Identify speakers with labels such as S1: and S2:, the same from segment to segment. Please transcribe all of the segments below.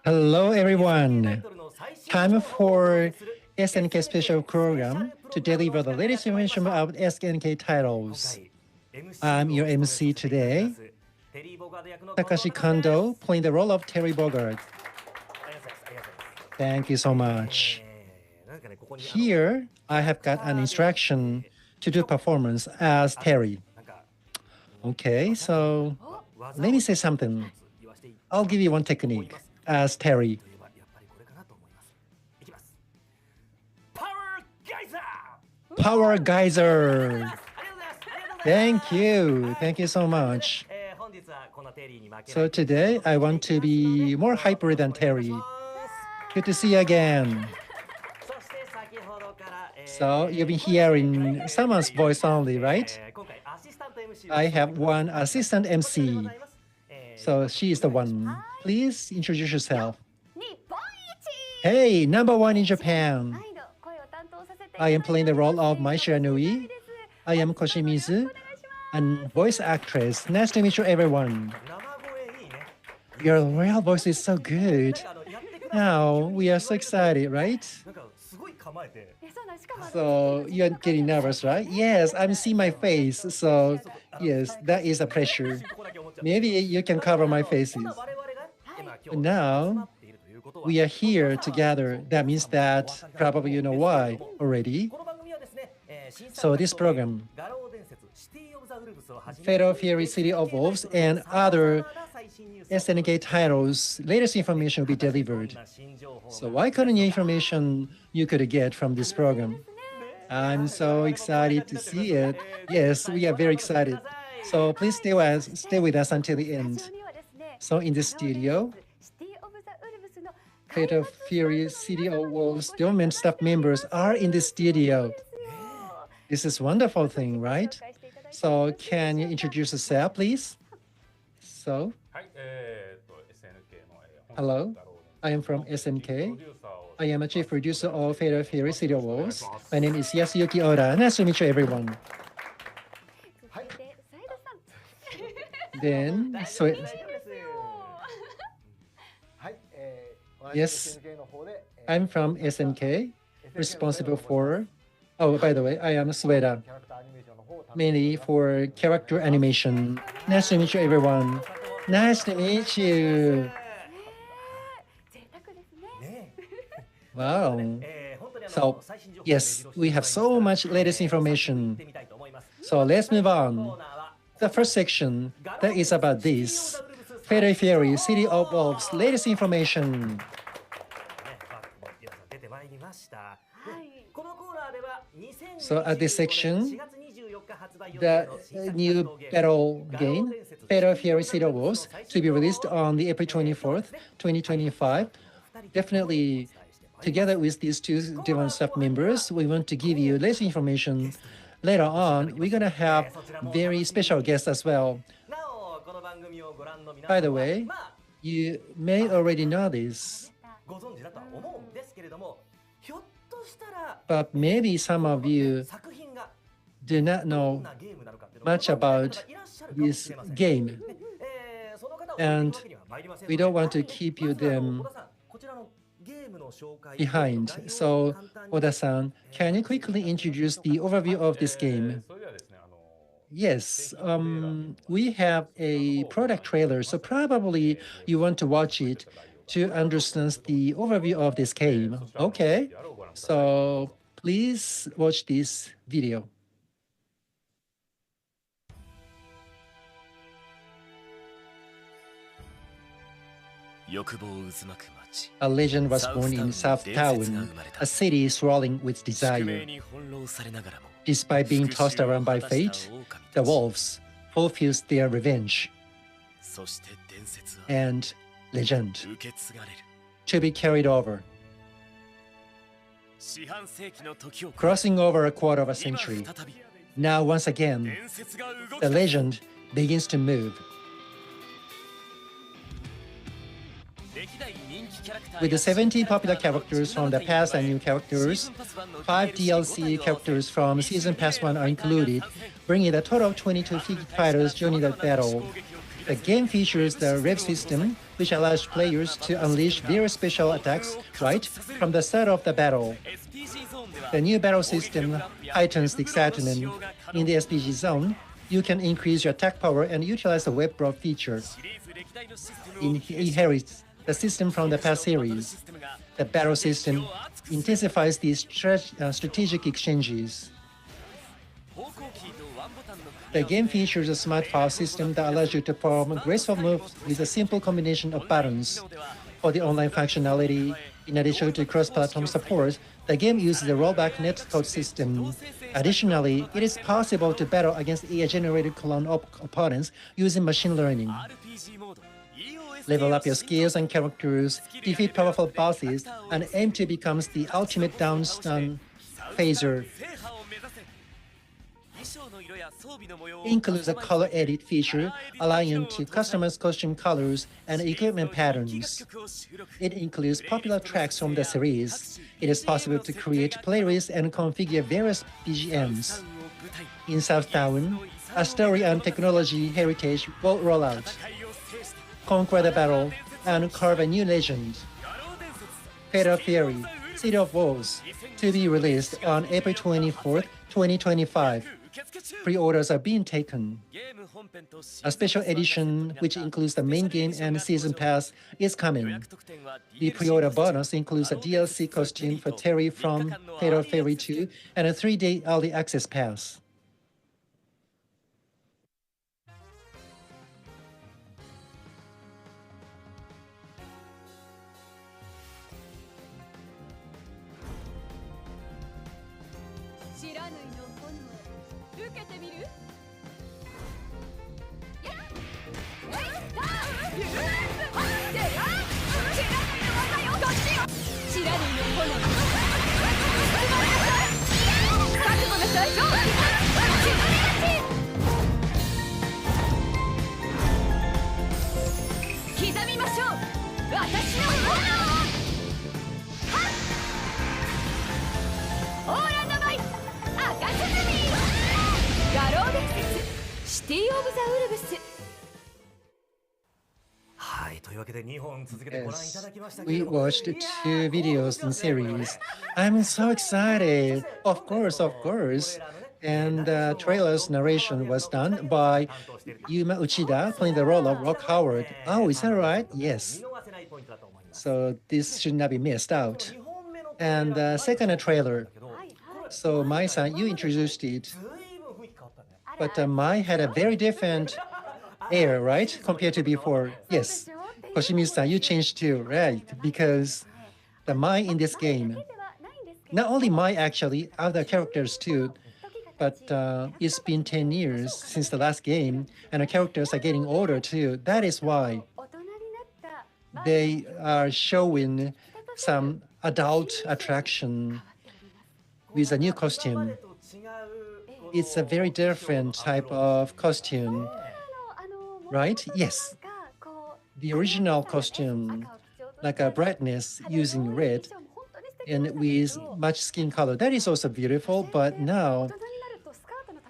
S1: Hello, everyone. Time for SNK special program to deliver the latest information about SNK titles. I'm your MC today, Takashi Kondo, playing the role of Terry Bogard. Thank you so much. Here, I have got an instruction to do performance as Terry. Okay, so let me say something. I'll give you one technique as Terry. Power Geyser! Thank you. Thank you so much. So today, I want to be more hyper than Terry. Good to see you again. So you've been hearing someone's voice only, right? I have one assistant MC. So she is the one. Please introduce yourself. Hey, #1 in Japan. I am playing the role of Mai Shiranui. I am Koshimizu, a voice actress. Nice to meet you, everyone. Your real voice is so good. Now, we are so excited, right? So you're getting nervous, right? Yes, I'm seeing my face. So yes, that is a pressure. Maybe you can cover my faces. Now, we are here together. That means that probably you know why already. So this program, Fatal Fury City of Wolves and other SNK titles, latest information will be delivered. So what kind of new information you could get from this program? I'm so excited to see it. Yes, we are very excited. So please stay with us until the end. So in the studio, Fatal Fury City of Wolves development staff members are in the studio. This is a wonderful thing, right? So can you introduce yourself, please? So, hello, I am from SNK. I am a chief producer of Fatal Fury City of Wolves. My name is Yasuyuki Oda. Nice to meet you, everyone. Then, so yes, I'm from SNK, responsible for, oh, by the way, I am Sueda, mainly for character animation. Nice to meet you, everyone. Nice to meet you. Wow. So, yes, we have so much latest information. So let's move on. The first section, that is about this. Fatal Fury City of Wolves, latest information. So at this section, the new battle game, Fatal Fury City of Wolves, to be released on the April 24th, 2025. Definitely, together with these two different staff members, we want to give you less information. Later on, we're going to have very special guests as well. By the way, you may already know this, but maybe some of you do not know much about this game, and we don't want to keep you them behind. So, Oda-san, can you quickly introduce the overview of this game? Yes, we have a product trailer, so probably you want to watch it to understand the overview of this game. Okay, so please watch this video. A legend was born in South Town, a city swirling with desire. Despite being tossed around by fate, the wolves fulfills their revenge. And legend to be carried over. Crossing over a quarter of a century, now once again, the legend begins to move. With the 17 popular characters from the past and new characters, 5 DLC characters from Season Pass 1 are included, bringing a total of 22 fighters joining the battle. The game features the rev system, which allows players to unleash various special attacks right from the start of the battle. The new battle system heightens the excitement. In the SPG zone, you can increase your attack power and utilize the web brawl feature. Inherits the system from the past series. The battle system intensifies these strategic exchanges. The game features a smart file system that allows you to perform graceful moves with a simple combination of buttons. For the online functionality, in addition to cross-platform support, the game uses a rollback netcode system. Additionally, it is possible to battle against AI-generated clone opponents using machine learning. Level up your skills and characters, defeat powerful bosses, and aim to become the ultimate down-stun phaser. Includes a color edit feature, allowing you to customize costume colors and equipment patterns. It includes popular tracks from the series. It is possible to create playlists and configure various BGMs. In South Town, a story and technology heritage will roll out. Conquer the battle and carve a new legend. Fatal Fury, City of Wolves, to be released on April 24th, 2025. Pre-orders are being taken. A special edition, which includes the main game and season pass, is coming. The pre-order bonus includes a DLC costume for Terry from Fatal Fury 2 and a 3-day early access pass. Yes, we watched 2 videos in series. I'm so excited. Of course. And the trailer's narration was done by Yuma Uchida, playing the role of Rock Howard. Oh, is that right? Yes. So this should not be missed out. And the second trailer. So Mai-san, you introduced it. But Mai had a very different air, right? Compared to before. Yes. Koshimi-san, you changed too, right? Because the Mai in this game, not only Mai actually, other characters too, but it's been 10 years since the last game, and the characters are getting older too. That is why they are showing some adult attraction with a new costume. It's a very different type of costume, right? Yes. The original costume, like a brightness using red and with much skin color, that is also beautiful. But now,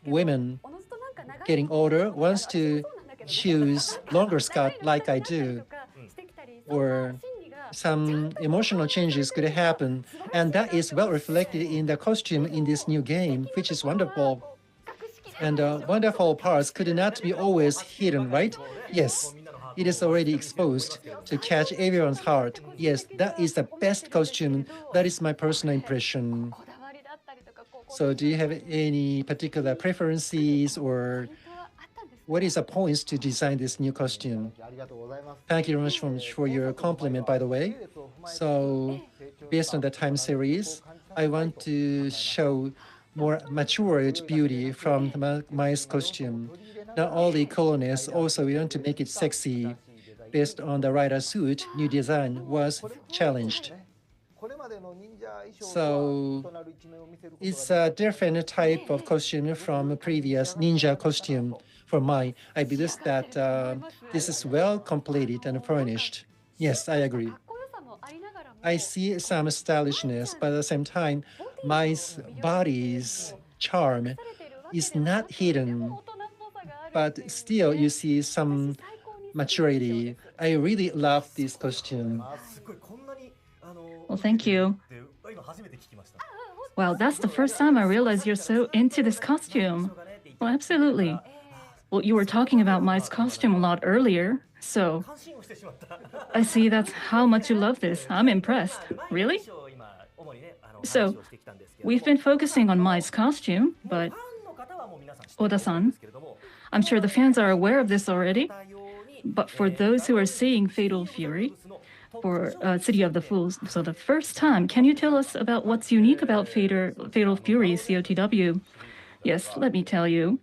S1: women getting older wants to choose longer skirt like I do, or some emotional changes could happen, and that is well reflected in the costume in this new game, which is wonderful. And wonderful parts could not be always hidden, right? Yes. It is already exposed to catch everyone's heart. Yes, that is the best costume. That is my personal impression. So do you have any particular preferences, or what is the points to design this new costume? Thank you very much for your compliment, by the way. So based on the time series, I want to show more matured beauty from Mai's costume. Not only coolness, also we want to make it sexy. Based on the rider suit, new design was challenged. So it's a different type of costume from a previous ninja costume for Mai. I believe that this is well completed and furnished. Yes, I agree. I see some stylishness, but at the same time, Mai's body's charm is not hidden, but still you see some maturity. I really love this costume.
S2: Well, thank you. Wow, that's the first time I realized you're so into this costume. Well, absolutely. Well, you were talking about Mai's costume a lot earlier, so I see that's how much you love this. I'm impressed. Really? So, we've been focusing on Mai's costume, but Oda-san, I'm sure the fans are aware of this already, but for those who are seeing Fatal Fury, for City of the Fools, so the first time, can you tell us about what's unique about Fatal Fury COTW? Yes, let me tell you.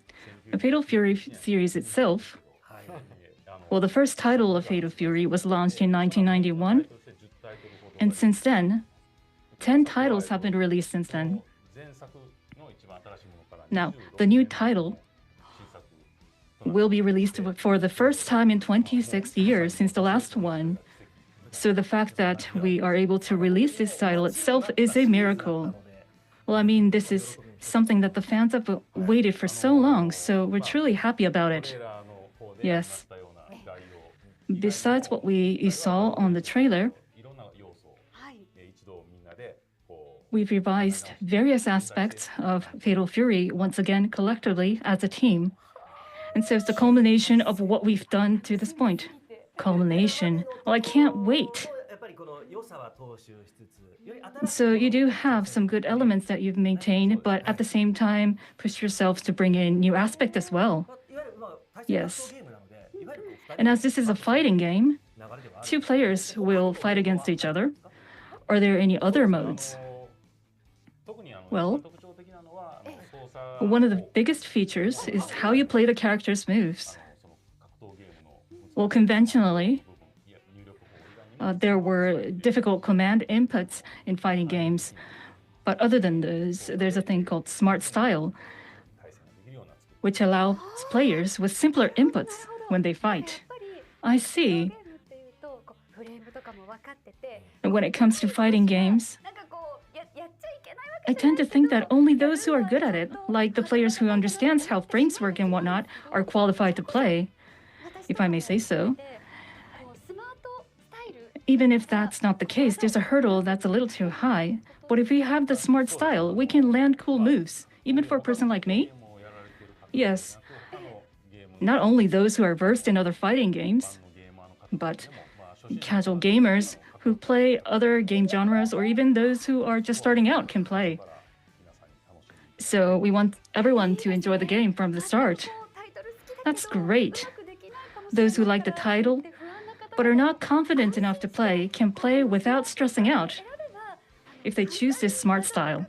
S2: The Fatal Fury series itself, well, the first title of Fatal Fury was launched in 1991, and since then, 10 titles have been released since then. Now, the new title will be released for the first time in 26 years since the last one. So the fact that we are able to release this title itself is a miracle. Well, I mean, this is something that the fans have waited for so long, so we're truly happy about it. Yes. Besides what we saw on the trailer, we've revised various aspects of Fatal Fury once again collectively as a team. And so it's the culmination of what we've done to this point. Culmination. Well, I can't wait. So you do have some good elements that you've maintained, but at the same time, push yourselves to bring in new aspect as well. Yes. And as this is a fighting game, 2 players will fight against each other. Are there any other modes? Well, one of the biggest features is how you play the character's moves. Well, conventionally, there were difficult command inputs in fighting games. But other than those, there's a thing called Smart Style, which allows players with simpler inputs when they fight. I see. And when it comes to fighting games, I tend to think that only those who are good at it, like the players who understands how frames work and whatnot, are qualified to play, if I may say so. Even if that's not the case, there's a hurdle that's a little too high. But if we have the smart style, we can land cool moves, even for a person like me. Yes. Not only those who are versed in other fighting games, but casual gamers who play other game genres, or even those who are just starting out can play. So we want everyone to enjoy the game from the start. That's great. Those who like the title but are not confident enough to play can play without stressing out if they choose this smart style.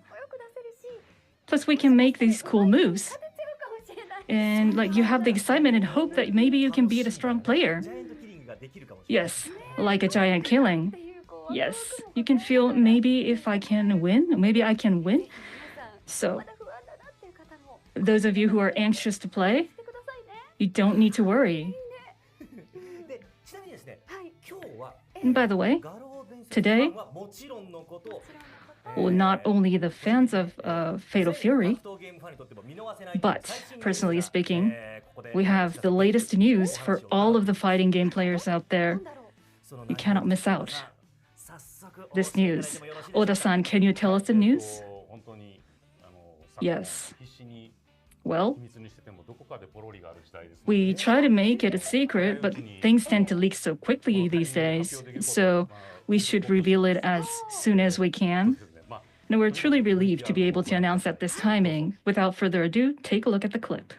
S2: Plus, we can make these cool moves. And like you have the excitement and hope that maybe you can beat a strong player. Yes, like a giant killing. Yes, you can feel maybe if I can win, maybe I can win. So, those of you who are anxious to play, you don't need to worry. And by the way, today, well, not only the fans of Fatal Fury, but personally speaking, we have the latest news for all of the fighting game players out there. You cannot miss out this news. Oda-san, can you tell us the news? Yes. Well, we try to make it a secret, but things tend to leak so quickly these days. So we should reveal it as soon as we can. And we're truly relieved to be able to announce at this timing. Without further ado, take a look at the clip.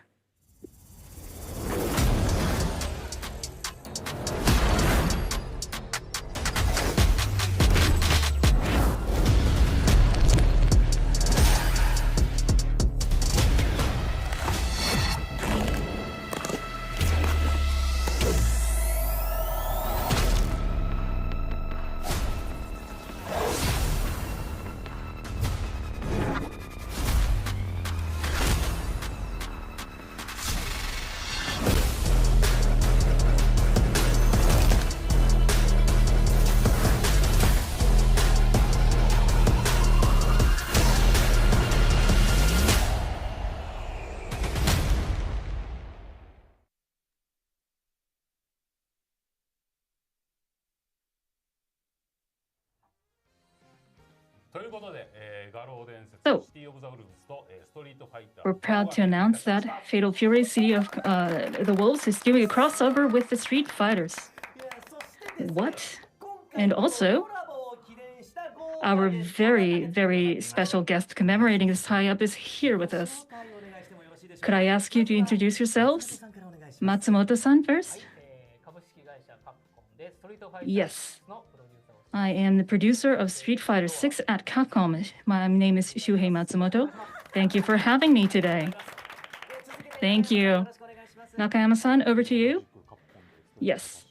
S2: So, we're proud to announce that Fatal Fury City of the Wolves is doing a crossover with the Street Fighters. What? And also, our very, very special guest commemorating this tie-up is here with us. Could I ask you to introduce yourselves? Matsumoto-san first? Yes. I am the producer of Street Fighter 6 at Capcom. My name is Shuhei Matsumoto. Thank you for having me today. Thank you. Nakayama-san, over to you. Yes.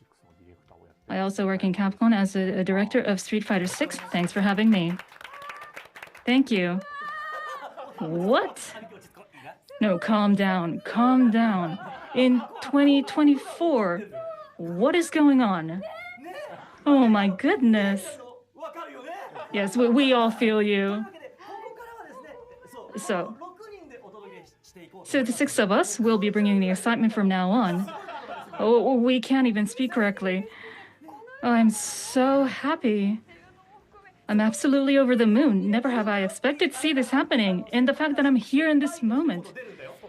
S2: I also work in Capcom as a director of Street Fighter 6. Thanks for having me. Thank you. What? No, calm down. Calm down. In 2024, what is going on? Oh my goodness. Yes, we all feel you. So the six of us will be bringing the excitement from now on. Oh, we can't even speak correctly. Oh, I'm so happy. I'm absolutely over the moon. Never have I expected to see this happening. And the fact that I'm here in this moment.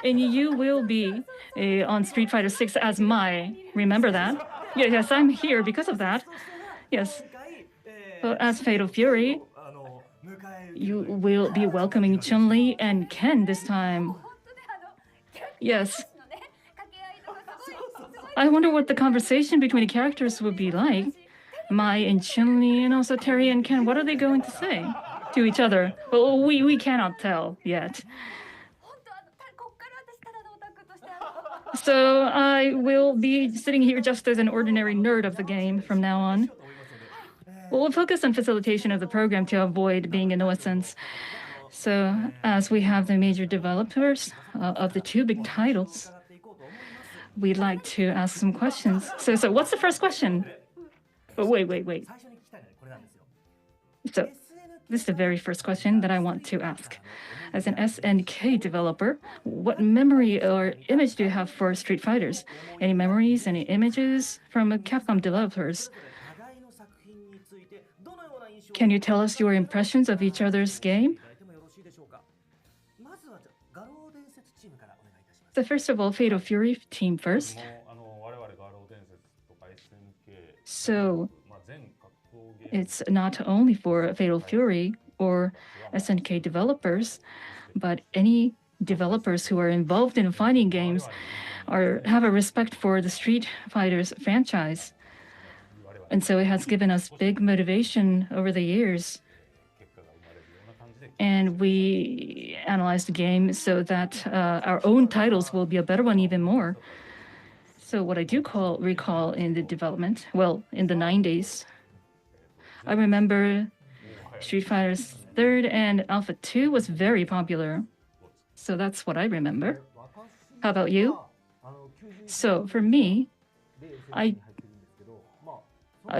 S2: And you will be on Street Fighter 6 as Mai. Remember that? Yes, I'm here because of that. Yes. Well, as Fatal Fury, you will be welcoming Chun-Li and Ken this time. Yes. I wonder what the conversation between the characters would be like. Mai and Chun-Li and also Terry and Ken, what are they going to say to each other? Well, we cannot tell yet. So I will be sitting here just as an ordinary nerd of the game from now on. We'll focus on facilitation of the program to avoid being a nuisance. So as we have the major developers of the two big titles, we'd like to ask some questions. So what's the first question? Oh, wait. So this is the very first question that I want to ask. As an SNK developer, what memory or image do you have for Street Fighters? Any memories, any images from Capcom developers? Can you tell us your impressions of each other's game? So first of all, Fatal Fury team first. So it's not only for Fatal Fury or SNK developers, but any developers who are involved in fighting games have a respect for the Street Fighters franchise. And so it has given us big motivation over the years. And we analyze the game so that our own titles will be a better one even more. So what I do recall in the development, well, in the 90s, I remember Street Fighter's 3rd and Alpha 2 was very popular. So that's what I remember. How about you? So for me, I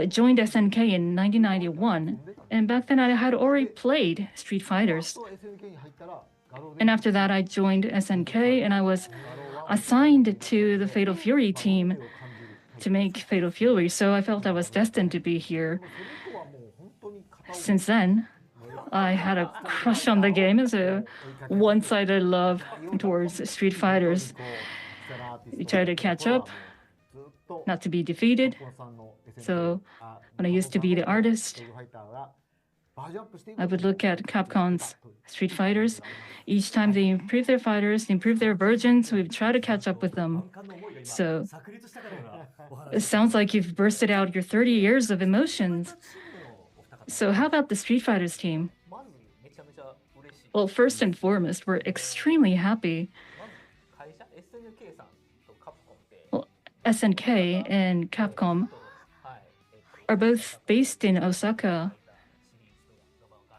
S2: joined SNK in 1991, and back then I had already played Street Fighters. And after that, I joined SNK, and I was assigned to the Fatal Fury team to make Fatal Fury, so I felt I was destined to be here. Since then, I had a crush on the game as a one-sided love towards Street Fighters. We try to catch up, not to be defeated. So when I used to be the artist, I would look at Capcom's Street Fighters. Each time they improve their fighters, improve their versions, we would try to catch up with them. So it sounds like you've bursted out your 30 years of emotions. So how about the Street Fighters team? Well, first and foremost, we're extremely happy. Well, SNK and Capcom are both based in Osaka.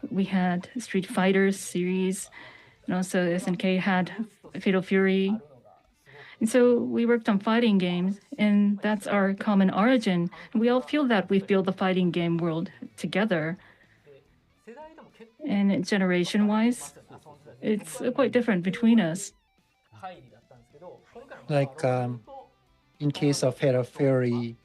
S2: We had Street Fighter series, and also SNK had Fatal Fury. And so we worked on fighting games, and that's our common origin. We all feel that we build the fighting game world together. And generation-wise, it's quite different between us.
S1: Like in case of Fatal Fury,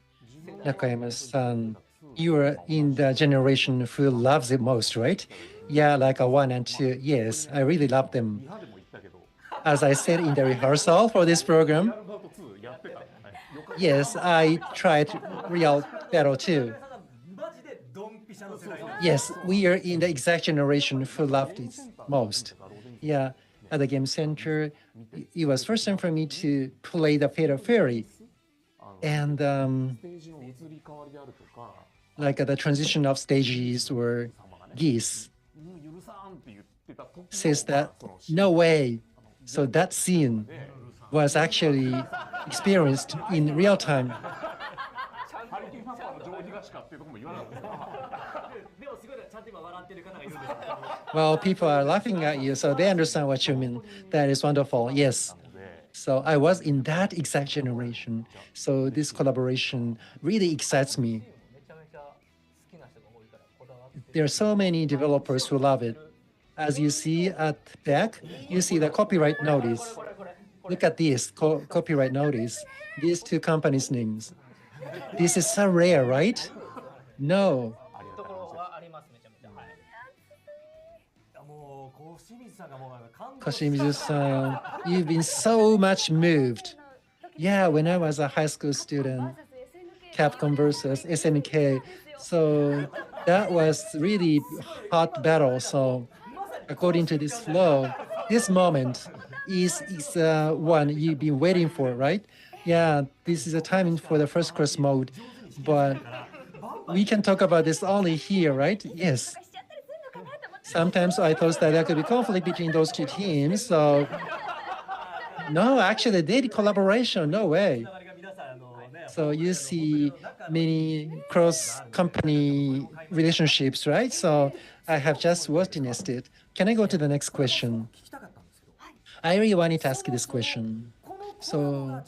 S1: Nakayama-san, you are in the generation who loves it most, right? Yeah, like a 1 and 2. Yes, I really love them. As I said in the rehearsal for this program, yes, I tried Real Battle too. Yes, we are in the exact generation who loved it most. Yeah, at the game center, it was first time for me to play the Fatal Fairy. And like the transition of stages or geese says that no way. So that scene was actually experienced in real time. Well, people are laughing at you, so they understand what you mean. That is wonderful. Yes. So I was in that exact generation. So this collaboration really excites me. There are so many developers who love it. As you see at back, you see the copyright notice. Look at this copyright notice. These two companies' names. This is so rare, right? No. Koshimizu-san, you've been so much moved. Yeah, when I was a high school student, Capcom versus SNK. So that was really hot battle. So according to this flow, this moment is one you've been waiting for, right? Yeah, this is a timing for the first cross mode, but we can talk about this only here, right? Yes. Sometimes I thought that there could be conflict between those two teams. So no, actually, they did collaboration. No way. So you see many cross-company relationships, right? So I have just witnessed it. Can I go to the next question? I really wanted to ask you this question. So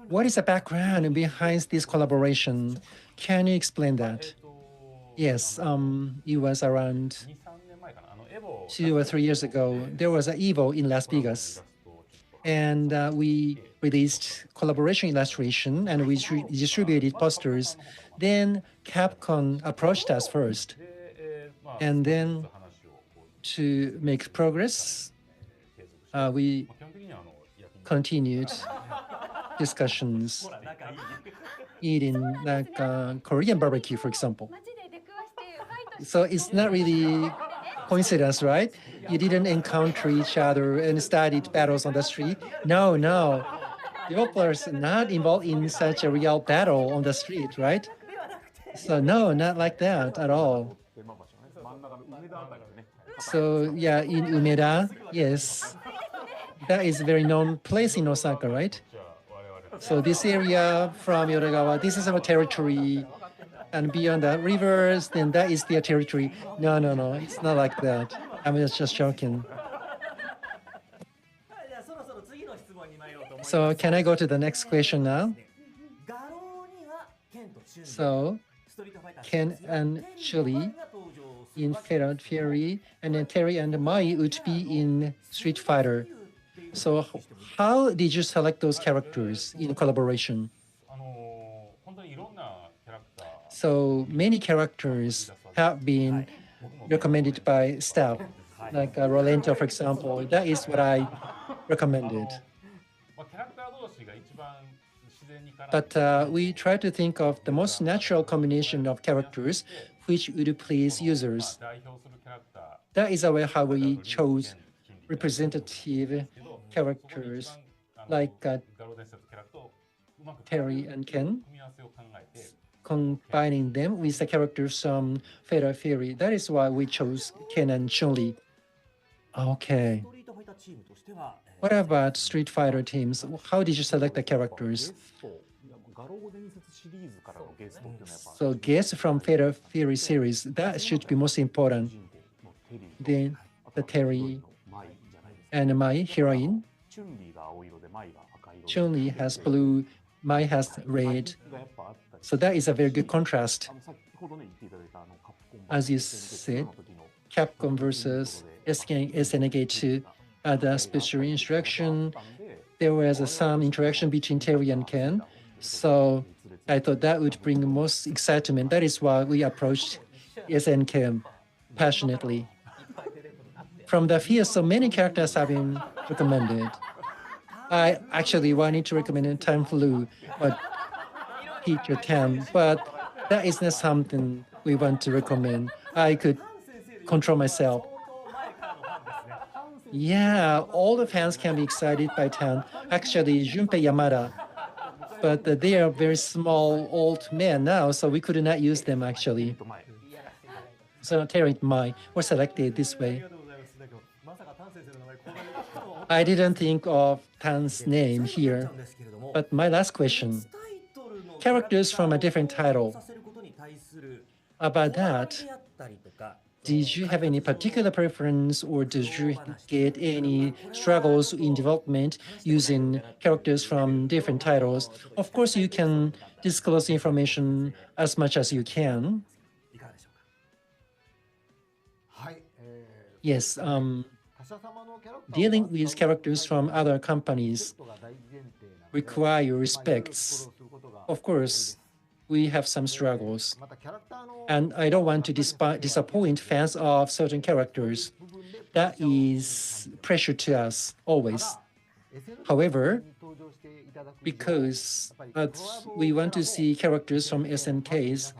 S1: what is the background behind this collaboration? Can you explain that? Yes, it was around 2 or 3 years ago. There was an Evo in Las Vegas. And we released collaboration illustration and we distributed posters. Then Capcom approached us first. And then to make progress, we continued discussions, eating like Korean barbecue, for example. So it's not really coincidence, right? You didn't encounter each other and started battles on the street. No, no. Developers are not involved in such a real battle on the street, right? So no, not like that at all. So yeah, in Umeda, yes, that is a very known place in Osaka, right? So this area from Yodogawa, this is our territory. And beyond the rivers, then that is their territory. No, no, no, it's not like that. I'm just joking. So can I go to the next question now? So Ken and Chili in Fatal Fury, and then Terry and Mai would be in Street Fighter. So how did you select those characters in collaboration? So many characters have been recommended by staff, like Rolento, for example. That is what I recommended. But we try to think of the most natural combination of characters which would please users. That is how we chose representative characters like Terry and Ken, combining them with the characters from Fatal Fury. That is why we chose Ken and Chun-Li. Okay. What about Street Fighter teams? How did you select the characters? So guests from Fatal Fury series, that should be most important. Then the Terry and Mai heroine. Chun-Li has blue, Mai has red. So that is a very good contrast. As you said, Capcom versus SNK 2, the special instruction, there was some interaction between Terry and Ken. So I thought that would bring most excitement. That is why we approached SNK passionately. from the field, so many characters have been recommended. I actually wanted to recommend Time Flu, but Teacher Tam, but that is not something we want to recommend. I could control myself. Yeah, all the fans can be excited by Tan. Actually, Junpei Yamada, but they are very small old men now, so we could not use them actually. So Terry Mai were selected this way. I didn't think of Tan's name here, but my last question. Characters from a different title. About that, did you have any particular preference or did you get any struggles in development using characters from different titles? Of course, you can disclose information as much as you can. Yes, dealing with characters from other companies require respects. Of course, we have some struggles. And I don't want to disappoint fans of certain characters. That is pressure to us always. However, because we want to see characters from SNKs,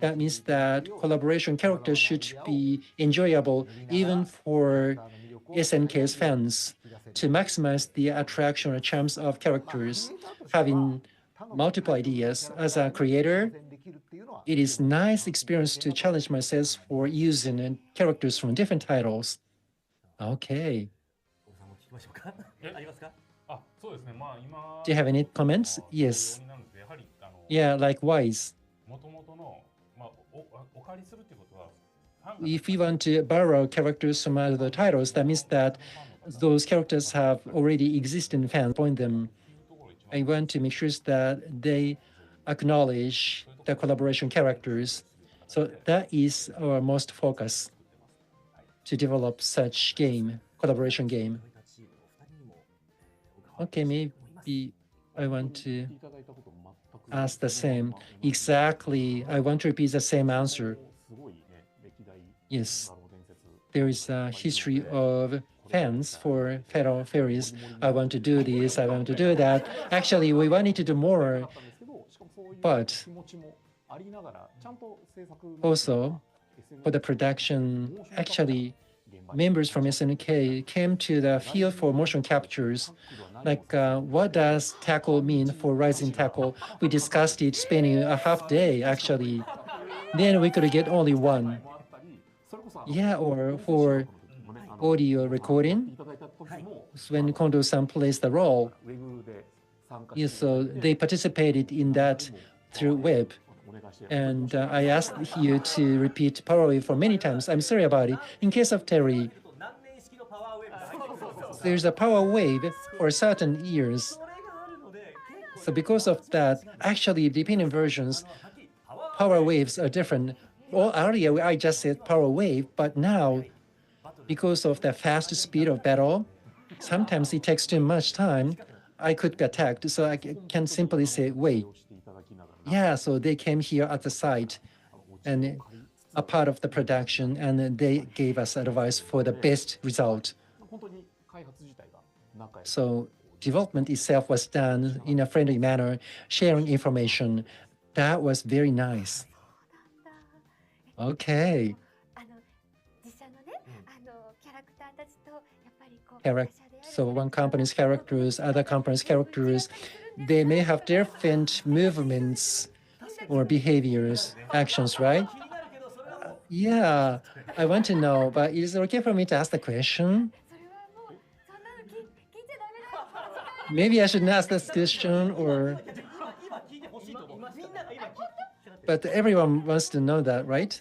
S1: that means that collaboration characters should be enjoyable even for SNK's fans to maximize the attraction or charms of characters. Having multiple ideas as a creator, it is nice experience to challenge myself for using characters from different titles. Okay. Do you have any comments? Yes. Yeah, likewise. If we want to borrow characters from other titles, that means that those characters have already existing fans point them. I want to make sure that they acknowledge the collaboration characters. So that is our most focus to develop such game, collaboration game. Okay, maybe I want to ask the same. Exactly, I want to repeat the same answer. Yes, there is a history of fans for Fatal Fairies. I want to do this, I want to do that. Actually, we wanted to do more, but also for the production, actually, members from SNK came to the field for motion captures. Like, what does tackle mean for rising tackle? We discussed it, spending a half day, actually. Then we could get only one. Yeah, or for audio recording, when Kondo-san plays the role. Yeah, so they participated in that through web. And I asked you to repeat Power Wave for many times. I'm sorry about it. In case of Terry, there's a Power Wave for certain years. So because of that, actually, depending versions, Power Waves are different. Well, earlier, I just said Power Wave, but now, because of the fast speed of battle, sometimes it takes too much time. I could get attacked, so I can simply say, wait. Yeah, so they came here at the site and a part of the production, and they gave us advice for the best result. So development itself was done in a friendly manner, sharing information. That was very nice. Okay. So one company's characters, other company's characters, they may have different movements or behaviors, actions, right? Yeah, I want to know, but is it okay for me to ask the question? Maybe I shouldn't ask this question, or... But everyone wants to know that, right?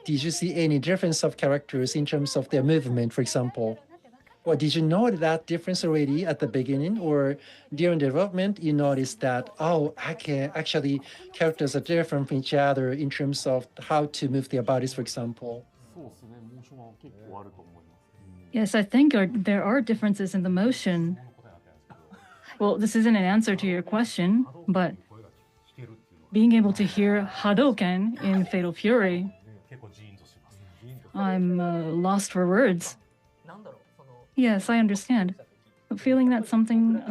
S1: Did you see any difference of characters in terms of their movement, for example? Or did you know that difference already at the beginning, or during development you noticed that, oh, okay, actually characters are different from each other in terms of how to move their bodies, for example?
S2: Yes, I think there are differences in the motion. Well, this isn't an answer to your question, but being able to hear Hadouken in Fatal Fury, I'm lost for words. Yes, I understand. Feeling that something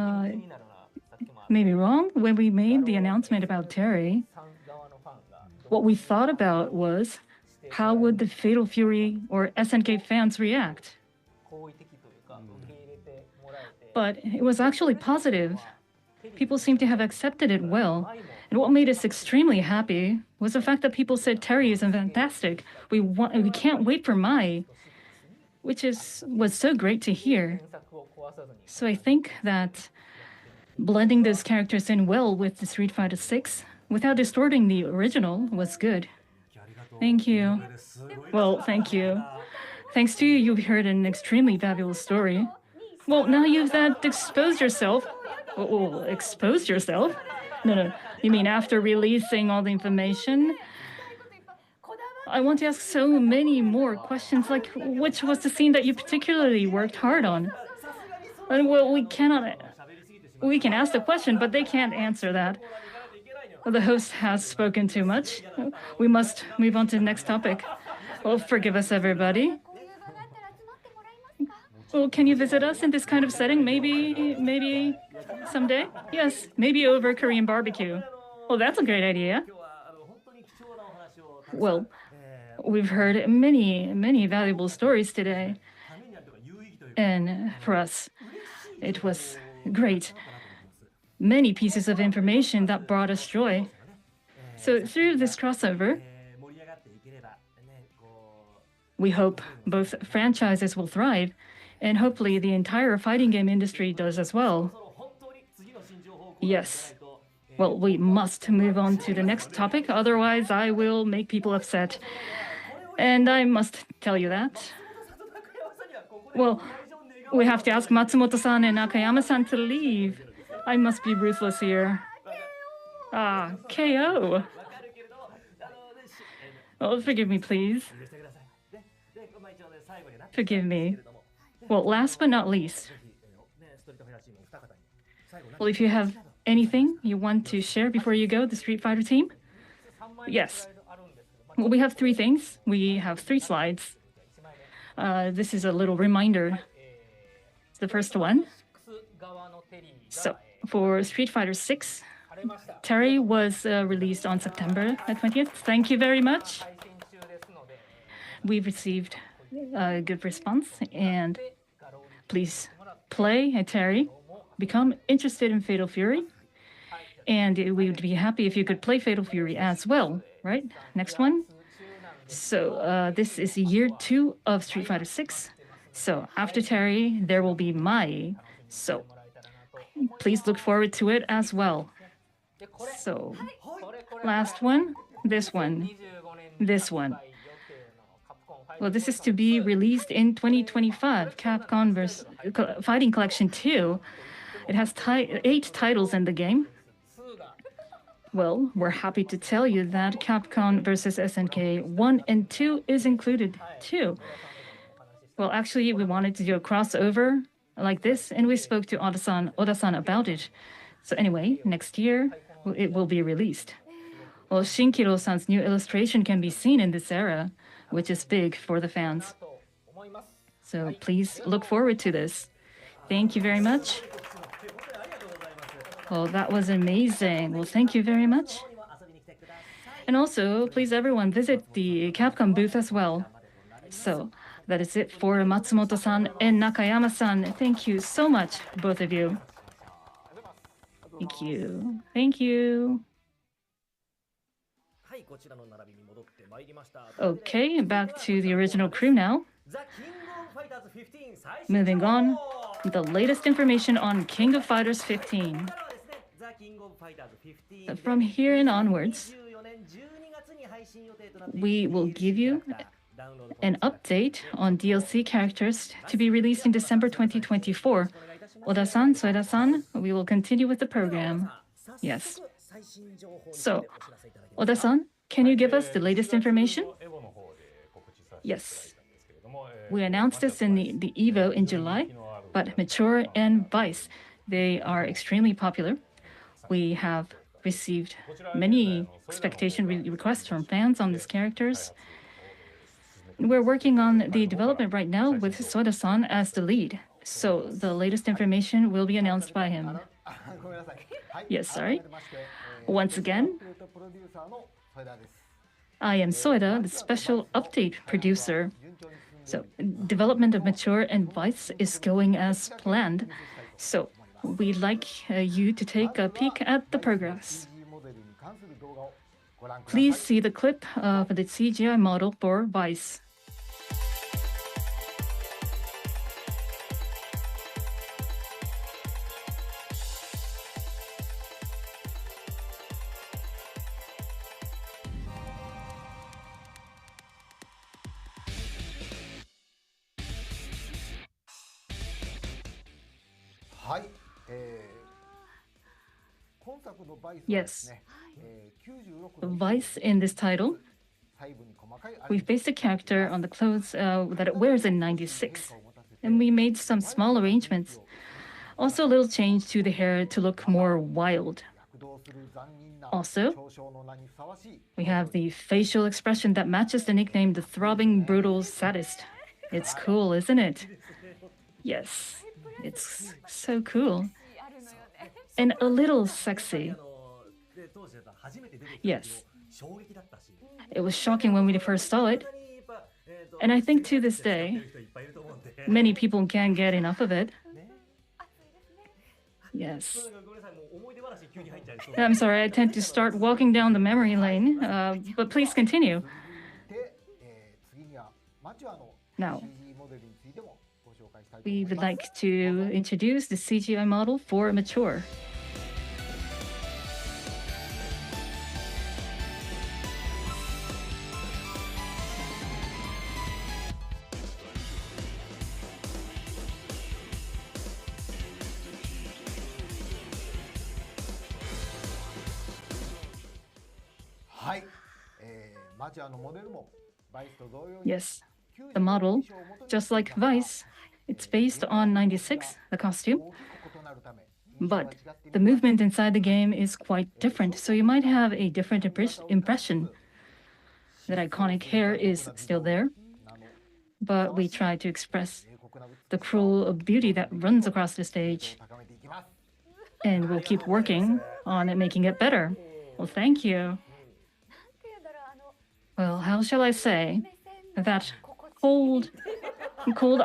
S2: may be wrong when we made the announcement about Terry, what we thought about was how would the Fatal Fury or SNK fans react? But it was actually positive. People seem to have accepted it well. And what made us extremely happy was the fact that people said Terry is fantastic. We can't wait for Mai, which was so great to hear. So I think that blending those characters in well with the Street Fighter 6 without distorting the original was good. Thank you. Well, thank you. Thanks to you, you've heard an extremely fabulous story. Well, now you've exposed yourself. Oh, exposed yourself? No. You mean after releasing all the information? I want to ask so many more questions, like which was the scene that you particularly worked hard on? And well, we can ask the question, but they can't answer that. The host has spoken too much. We must move on to the next topic. Well, forgive us, everybody. Well, can you visit us in this kind of setting? Maybe someday? Yes, maybe over Korean barbecue. Well, that's a great idea. Well, we've heard many valuable stories today. And for us, it was great. Many pieces of information that brought us joy. So through this crossover, we hope both franchises will thrive, and hopefully the entire fighting game industry does as well. Yes. Well, we must move on to the next topic, otherwise I will make people upset. And I must tell you that. Well, we have to ask Matsumoto-san and Nakayama-san to leave. I must be ruthless here. KO. Oh, forgive me, please. Forgive me. Well, last but not least, well, if you have anything you want to share before you go, the Street Fighter team? Yes. Well, we have 3 things. We have 3 slides. This is a little reminder. The first one. So, for Street Fighter 6, Terry was released on September 20th. Thank you very much. We've received a good response, and please play Terry, become interested in Fatal Fury, and we would be happy if you could play Fatal Fury as well, right? Next one. So this is year 2 of Street Fighter 6. So after Terry, there will be Mai. So please look forward to it as well. So last one, this one. Well, this is to be released in 2025, Capcom vs. Fighting Collection 2. It has 8 titles in the game. Well, we're happy to tell you that Capcom vs. SNK 1 and 2 is included too. Well, actually, we wanted to do a crossover like this, and we spoke to Oda-san about it. So anyway, next year, it will be released. Well, Shinkiro-san's new illustration can be seen in this era, which is big for the fans. So please look forward to this. Thank you very much. Well, that was amazing. Well, thank you very much. And also, please everyone visit the Capcom booth as well. So that is it for Matsumoto-san and Nakayama-san. Thank you so much, both of you. Thank you. Thank you. Okay, back to the original crew now. Moving on, the latest information on King of Fighters 15. From here and onwards, we will give you an update on DLC characters to be released in December 2024. Oda-san, Soeda-san, we will continue with the program. Yes. So, Oda-san, can you give us the latest information? Yes. We announced this in the EVO in July, but Mature and Vice, they are extremely popular. We have received many expectation requests from fans on these characters. We're working on the development right now with Soeda-san as the lead. So the latest information will be announced by him.
S3: ごめんなさい。はい。
S2: Yes,
S3: 改
S2: sorry.
S3: めまして、
S2: Once again,
S3: アップデートプロデューサーの添田です。
S2: I am Soeda, the special update producer.
S3: 順調に進んで
S2: So, development of Mature and Vice is going as planned. So, we'd like you to take a peek at the progress.
S3: CG モデルに関する動画をご覧ください。
S2: Please see the clip of the CGI model for Vice. Yes. Vice in this title, we've based the character on the clothes that it wears in 96. And we made some small arrangements. Also a little change to the hair to look more wild. Also, we have the facial expression that matches the nickname the throbbing brutal sadist. It's cool, isn't it? Yes, it's so cool. And a little sexy. Yes. It was shocking when we first saw it. And I think to this day, many people can't get enough of it. Yes. I'm sorry, I tend to start walking down the memory lane, but please continue. Now, we would like to introduce the CGI model for Mature. Yes, the model, just like Vice, it's based on 96, the costume. But the movement inside the game is quite different, so you might have a different impression. That iconic hair is still there, but we try to express the cruel beauty that runs across the stage. And we'll keep working on it, making it better. Well, thank you. Well, how shall I say? That cold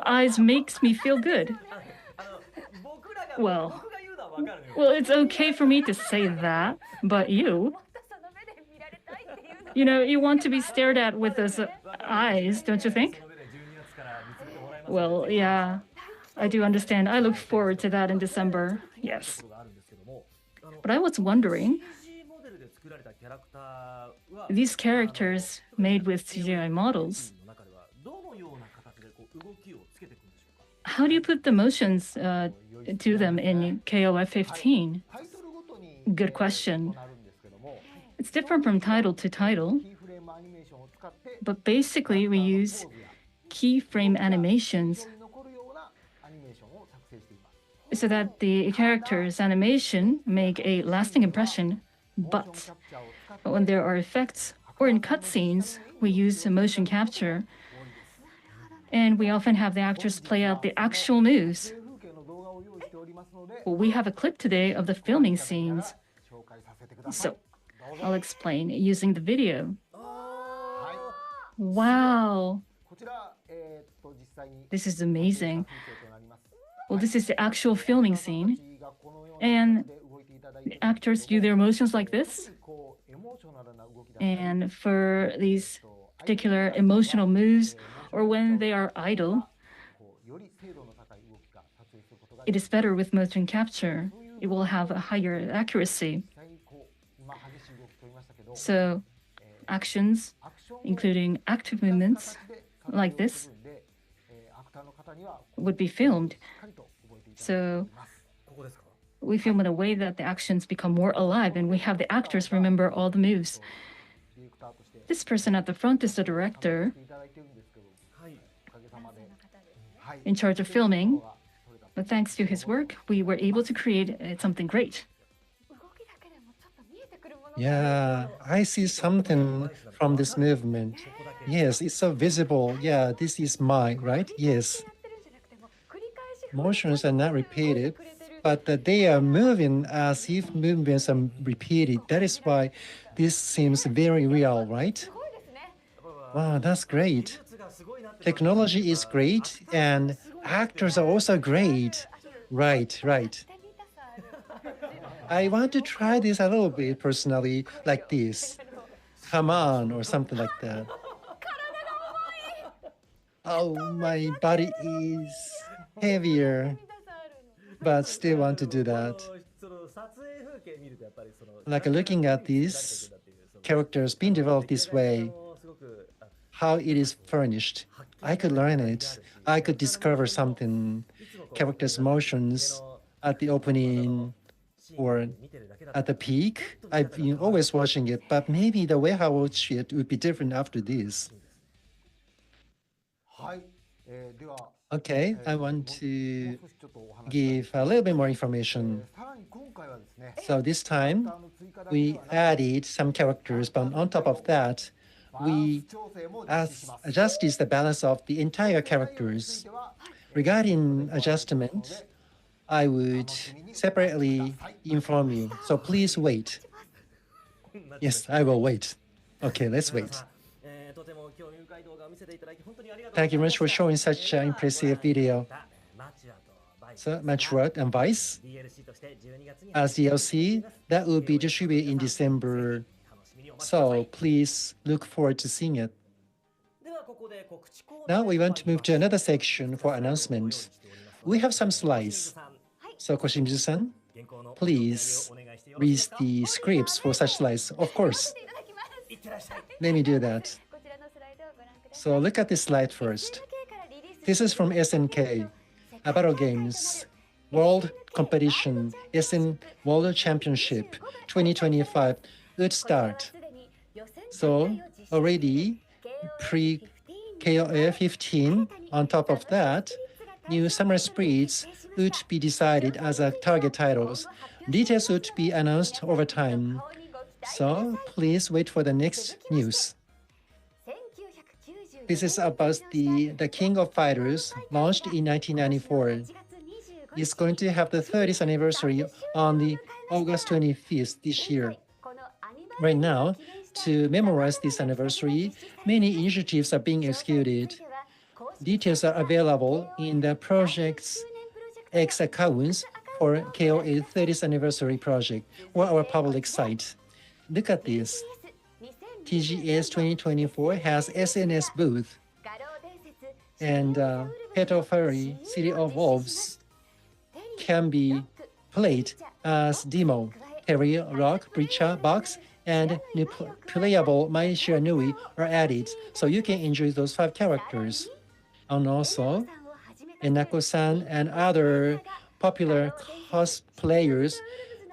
S2: eyes makes me feel good. Well, it's okay for me to say that, but you want to be stared at with those eyes, don't you think? Well, yeah, I do understand. I look forward to that in December. Yes. But I was wondering, these characters made with CGI models, how do you put the motions to them in KOF 15? Good question. It's different from title to title, but basically we use keyframe animations so that the character's animation make a lasting impression. But when there are effects or in cutscenes, we use motion capture. And we often have the actors play out the actual moves. Well, we have a clip today of the filming scenes. So I'll explain using the video. Wow. This is amazing. Well, this is the actual filming scene. And the actors do their motions like this. And for these particular emotional moves, or when they are idle, it is better with motion capture. It will have a higher accuracy. So actions, including active movements like this, would be filmed. So we film in a way that the actions become more alive and we have the actors remember all the moves. This person at the front is the director in charge of filming, but thanks to his work, we were able to create something great.
S1: Yeah, I see something from this movement. Yes, it's so visible. Yeah, this is mine, right? Yes. motions are not repeated, but that they are moving as if movements are repeated. That is why this seems very real, right? Wow, that's great. Technology is great, and actors are also great. Right, right. I want to try this a little bit personally, like this. Come on, or something like that. Oh, my body is heavier, but still want to do that. Like looking at these characters being developed this way, how it is furnished, I could learn it. I could discover something, characters' motions at the opening or at the peak. I've been always watching it, but maybe the way I watch it would be different after this.
S3: はい、では、
S1: Okay, I want to
S3: もう少しちょっとお話
S1: give a little bit more information.
S3: さらに今回はですね、
S1: So this time, we added some characters, but on top of that,
S3: バラン
S1: we
S3: ス調整も実施します。
S1: adjusted the balance of the entire characters. Regarding adjustment, I would separately inform you. So please wait. Yes, I will wait. Okay, let's wait. Thank you very much for showing such an impressive video. So, Matured and Vice, as DLC, that will be distributed in December. So please look forward to seeing it. Now we want to move to another section for announcements. We have some slides. So Koshimizu-san, please read the scripts for such slides. Of course. Let me do that. So look at this slide first. This is from SNK, Battle Games, World Competition, SN World Championship 2025 would start. So already pre-KOF 15, on top of that, new summer spreads would be decided as a target titles. Details would be announced over time. So please wait for the next news. This is about the King of Fighters, launched in 1994. It's going to have the 30th anniversary on the August 25th this year. Right now, to memorize this anniversary, many initiatives are being executed. Details are available in the Project's X accounts for KOA 30th anniversary project or our public site. Look at this. TGS 2024 has SNS booth, and Petal Fairy City of Wolves can be played as demo. Terry, Rock, Breacher, Box, and new playable Mai Shiranui are added, so you can enjoy those 5 characters. And also, Enako-san and other popular cosplayers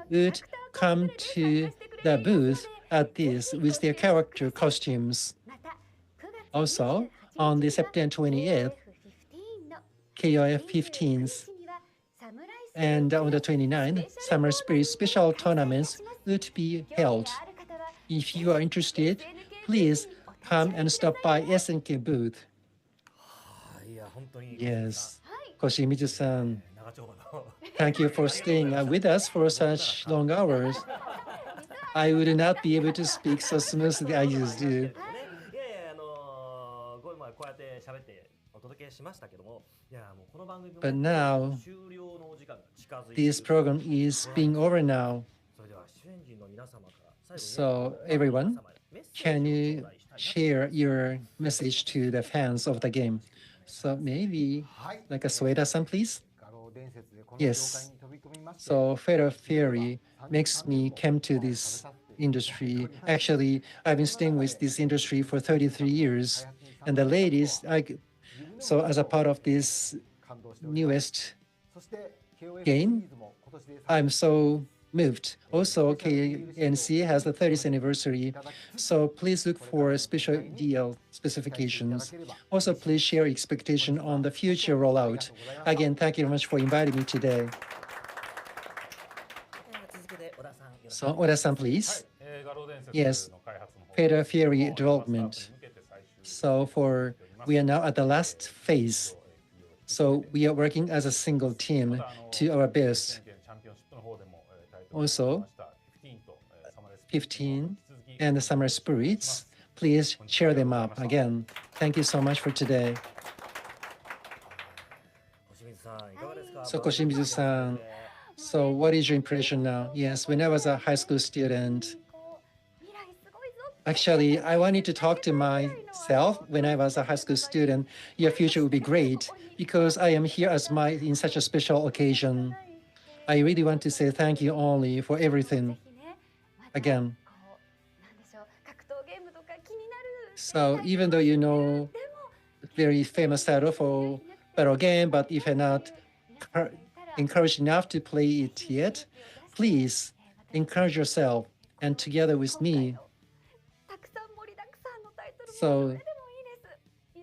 S1: would come to the booth at this with their character costumes. Also, on the September 28th, KOF 15th, and on the 29th, Summer Spirit special tournaments would be held. If you are interested, please come and stop by SNK booth. Yes, Koshimizu-san, thank you for staying with us for such long hours. I would not be able to speak so smoothly as you do. But now, this program is being over now. So, everyone, can you share your message to the fans of the game? So maybe, like a Sueda-san, please? Yes. So Fatal Fury makes me come to this industry. Actually, I've been staying with this industry for 33 years. And the ladies, so as a part of this newest game, I'm so moved. Also, KNC has the 30th anniversary, so please look for special deal specifications. Also, please share expectation on the future rollout. Again, thank you very much for inviting me today. So, Oda-san, please. Yes, Fatal Fury development. So we are now at the last phase. So we are working as a single team to our best. Also, 15 and the summer spirits, please cheer them up again. Thank you so much for today. So Koshimizu-san, so what is your impression now? Yes, when I was a high school student, actually, I wanted to talk to myself when I was a high school student. Your future would be great because I am here as in such a special occasion. I really want to say thank you only for everything. Again. So even though you know very famous title for battle game, but if you're not encouraged enough to play it yet, please encourage yourself and together with me. So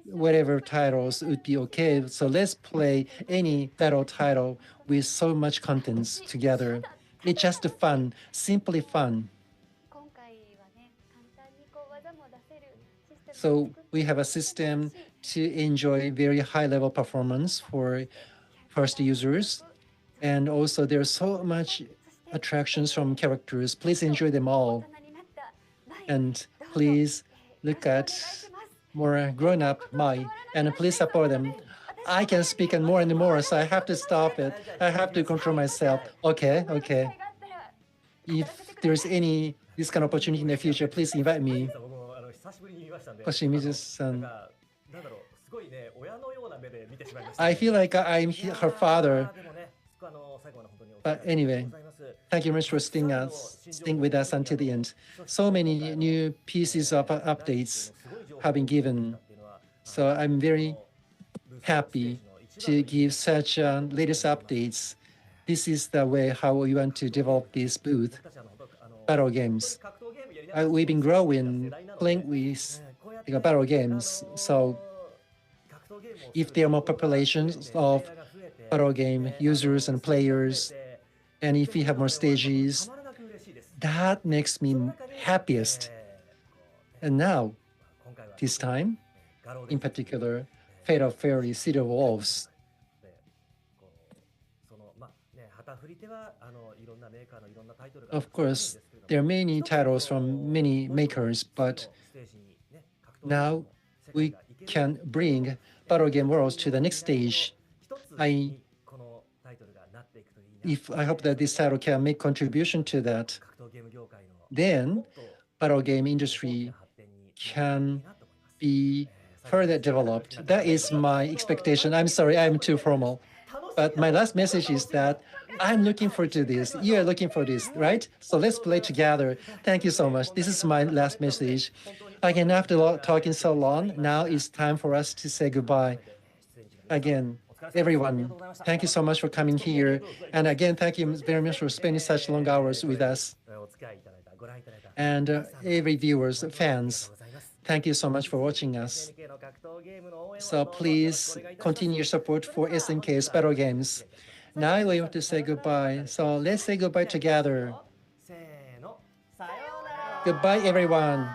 S1: whatever titles would be okay. So let's play any battle title with so much contents together. It's just fun, simply fun. So we have a system to enjoy very high-level performance for first users. And also there's so much attractions from characters. Please enjoy them all. And please look at more grown-up Mai, and please support them. I can speak and more, so I have to stop it. I have to control myself. Okay. If there's any this kind of opportunity in the future, please invite me. Koshimizu-san. I feel like I'm her father. But anyway, thank you very much for staying with us until the end. So many new pieces of updates have been given. So I'm very happy to give such latest updates. This is the way how we want to develop this booth, battle games. We've been growing, playing with battle games. So if there are more populations of battle game users and players, and if we have more stages, that makes me happiest. And now, this time, in particular, Fate of Fairy, City of Wolves. Of course, there are many titles from many makers, but now we can bring battle game worlds to the next stage. I hope that this title can make contribution to that. Then battle game industry can be further developed. That is my expectation. I'm sorry, I'm too formal. But my last message is that I'm looking forward to this. You are looking for this, right? So let's play together. Thank you so much. This is my last message. Again, after talking so long, now it's time for us to say goodbye. Again, everyone, thank you so much for coming here. And again, thank you very much for spending such long hours with us. And every viewers, fans, thank you so much for watching us. So please continue your support for SNK's battle games. Now we want to say goodbye. So let's say goodbye together. Goodbye, everyone.